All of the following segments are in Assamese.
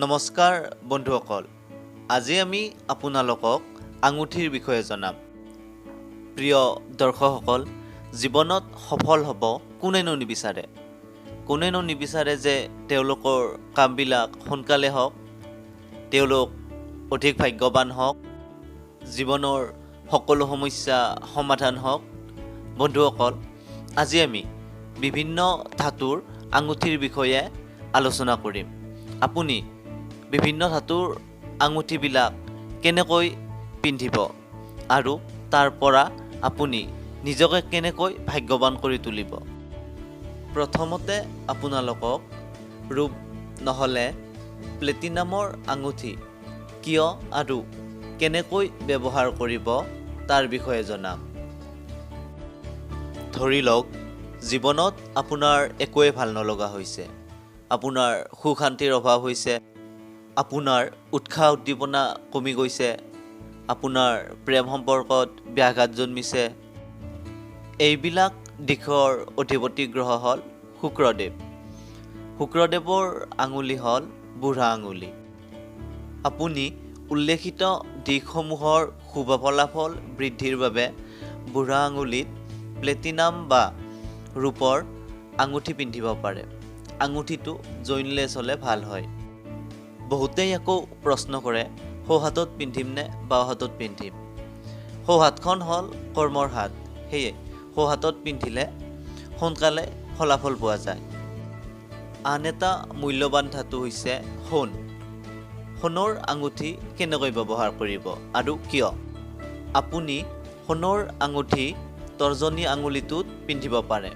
নমস্কাৰ বন্ধুসকল, আজি আমি আপোনালোকক আঙুঠিৰ বিষয়ে জনাম। প্ৰিয় দৰ্শকসকল, জীৱনত সফল হ'ব কোনেনো নিবিচাৰে যে তেওঁলোকৰ কামবিলাক সোনকালে হওক, তেওঁলোক অধিক ভাগ্যৱান হওক, জীৱনৰ সকলো সমস্যা সমাধান হওক। বন্ধুসকল, আজি আমি বিভিন্ন ধাতুৰ আঙুঠিৰ বিষয়ে আলোচনা কৰিম। আপুনি বিভিন্ন ধাতুৰ আঙুঠিবিলাক কেনেকৈ পিন্ধিব আৰু তাৰ পৰা আপুনি নিজকে কেনেকৈ ভাগ্যৱান কৰি তুলিব। প্ৰথমতে আপোনালোকক ৰূপ নহ'লে প্লেটিনামৰ আঙুঠি কিয় আৰু কেনেকৈ ব্যৱহাৰ কৰিব তাৰ বিষয়ে জনাম। ধৰি লওক, জীৱনত আপোনাৰ একোৱে ভাল নলগা হৈছে, আপোনাৰ সুখ শান্তিৰ অভাৱ হৈছে, আপোনাৰ উৎসাহ উদ্দীপনা কমি গৈছে, আপোনাৰ প্ৰেম সম্পৰ্কত ব্যাঘাত জন্মিছে। এইবিলাক দিশৰ অধিপতি গ্ৰহ হ'ল শুক্ৰদেৱ। শুক্ৰদেৱৰ আঙুলি হ'ল বুঢ়া আঙুলি। আপুনি উল্লেখিত দিশসমূহৰ শুভ ফলাফল বৃদ্ধিৰ বাবে বুঢ়া আঙুলিত প্লেটিনাম বা ৰূপৰ আঙুঠি পিন্ধিব পাৰে। আঙুঠিটো জইনলেছ হ'লে ভাল হয়। বহুতেই আকৌ প্ৰশ্ন কৰে, সোঁ হাতত পিন্ধিম নে বাওঁ হাতত পিন্ধিম। সোঁ হাতখন হ'ল কৰ্মৰ হাত, সেয়ে সোঁ হাতত পিন্ধিলে সোনকালে ফলাফল পোৱা যায়। আন এটা মূল্যৱান ধাতু হৈছে সোণ। সোণৰ আঙুঠি কেনেকৈ ব্যৱহাৰ কৰিব আৰু কিয়? আপুনি সোণৰ আঙুঠি তৰ্জনী আঙুলিটোত পিন্ধিব পাৰে।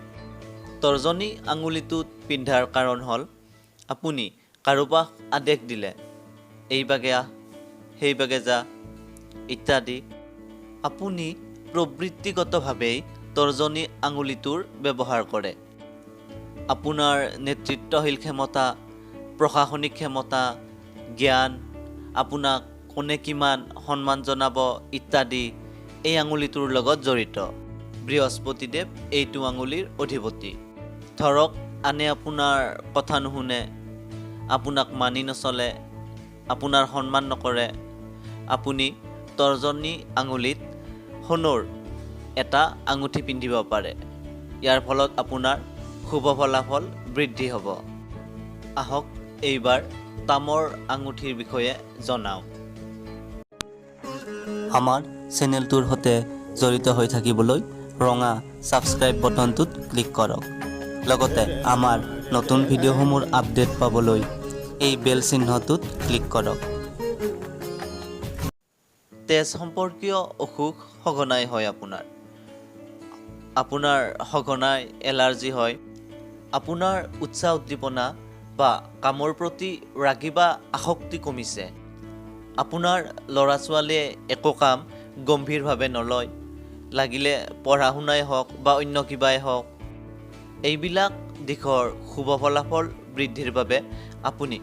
তৰ্জনী আঙুলিটোত পিন্ধাৰ কাৰণ হ'ল, আপুনি কাৰোবাক আদেশ দিলে, এইভাগে আহ, সেইভাগে যা ইত্যাদি, আপুনি প্ৰবৃত্তিগতভাৱেই তৰ্জনী আঙুলিটোৰ ব্যৱহাৰ কৰে। আপোনাৰ নেতৃত্বশীল ক্ষমতা, প্ৰশাসনিক ক্ষমতা, জ্ঞান, আপোনাক কোনে কিমান সন্মান জনাব ইত্যাদি এই আঙুলিটোৰ লগত জড়িত। বৃহস্পতিদেৱ এইটো আঙুলিৰ অধিপতি। ধৰক, আনে আপোনাৰ কথা নুশুনে, আপোনাক মানি নচলে, আপোনাৰ সন্মান নকৰে, আপুনি তৰ্জনী আঙুলিত সোণৰ এটা আঙুঠি পিন্ধিব পাৰে। ইয়াৰ ফলত আপোনাৰ শুভ ফলাফল বৃদ্ধি হ'ব। আহক এইবাৰ তামৰ আঙুঠিৰ বিষয়ে জনাওঁ। আমাৰ চেনেলটোৰ সৈতে জড়িত হৈ থাকিবলৈ ৰঙা ছাবস্ক্ৰাইব বাটনটোত ক্লিক কৰক। লগতে আমাৰ নতুন ভিডিঅ'সমূহৰ আপডেট পাবলৈ এই বেল চিহ্নটোত ক্লিক কৰক। তেজ সম্পৰ্কীয় অসুখ সঘনাই হয়। আপোনাৰ সঘনাই এলাৰ্জি হয়। আপোনাৰ উৎসাহ উদ্দীপনা বা কামৰ প্ৰতি ৰাগি বা আসক্তি কমিছে। আপোনাৰ ল'ৰা ছোৱালীয়ে একো কাম গম্ভীৰভাৱে নলয়, লাগিলে পঢ়া শুনাই হওক বা অন্য কিবাই হওক। এইবিলাক দিশৰ শুভ ফলাফল বৃদ্ধিৰ বাবে আপুনি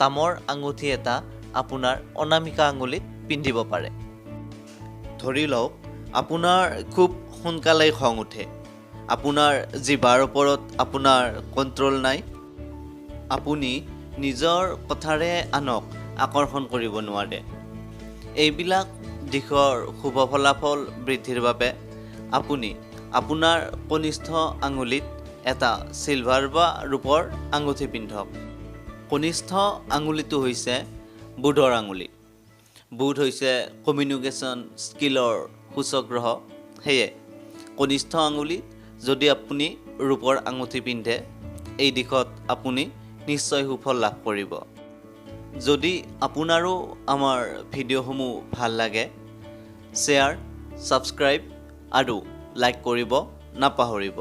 তামৰ আঙুঠি এটা আপোনাৰ অনামিকা আঙুলিত পিন্ধিব পাৰে। ধৰি লওক, আপোনাৰ খুব সোনকালেই খং উঠে, আপোনাৰ জিভাৰ ওপৰত আপোনাৰ কণ্ট্ৰল নাই, আপুনি নিজৰ কথাৰে আনক আকৰ্ষণ কৰিব নোৱাৰে। এইবিলাক দিশৰ শুভ ফলাফল বৃদ্ধিৰ বাবে আপুনি আপোনাৰ কনিষ্ঠ আঙুলিত এটা চিলভাৰ বা ৰূপৰ আঙুঠি পিন্ধক। কনিষ্ঠ আঙুলিটো হৈছে বুধৰ আঙুলি। বুধ হৈছে কমিউনিকেশ্যন স্কিলৰ সূচক গ্ৰহ। সেয়ে কনিষ্ঠ আঙুলিত যদি আপুনি ৰূপৰ আঙুঠি পিন্ধে, এই দিশত আপুনি নিশ্চয় সুফল লাভ কৰিব। যদি আপোনাৰো আমাৰ ভিডিঅ'সমূহ ভাল লাগে, শ্বেয়াৰ, ছাবস্ক্ৰাইব আৰু লাইক কৰিব নাপাহৰিব।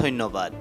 ধন্যবাদ।